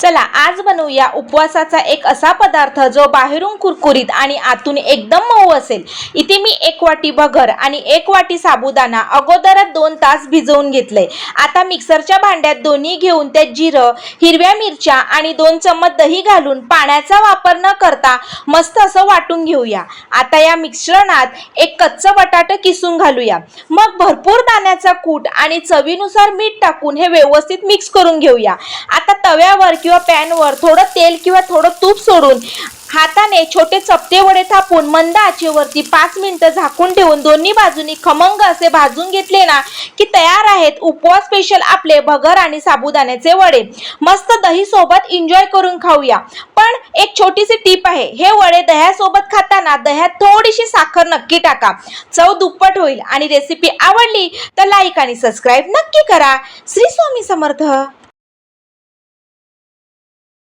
चला आज बनवूया उपवासाचा एक असा पदार्थ जो बाहेरून कुरकुरीत आणि आतून एकदम मऊ असेल। इथे मी 1 वाटी भगर आणि 1 वाटी साबुदाणा अगोदरच 2 तास भिजवून घेतले। आता मिक्सरच्या भांड्यात दोन्ही घेऊन त्यात जिरं, हिरव्या मिरच्या आणि 2 चम्मच दही घालून पाण्याचा वापर न करता मस्त असं वाटून घेऊया। आता या मिश्रणात एक कच्चा बटाटा किसून घालूया। मग भरपूर दाण्याचा कूट आणि चवीनुसार मीठ टाकून हे व्यवस्थित मिक्स करून घेऊया। आता तव्यावर किंवा पॅनवर थोडं तेल किंवा थोडं तूप सोडून हाताने छोटे चपटे वडे थापून मंद आचेवरती 5 मिनिटं झाकून ठेवून दोन्ही बाजूनी खमंग असे भाजून घेतले ना की तयार आहेत उपवास स्पेशल आपले भगर आणि साबुदाण्याचे वडे। मस्त दही सोबत एन्जॉय करून खाऊया। पण एक छोटीशी टिप आहे, हे वडे दह्यासोबत खाताना दह्यात थोडीशी साखर नक्की टाका, चव दुप्पट होईल। आणि रेसिपी आवडली तर लाईक आणि सबस्क्राईब नक्की करा। श्री स्वामी समर्थ।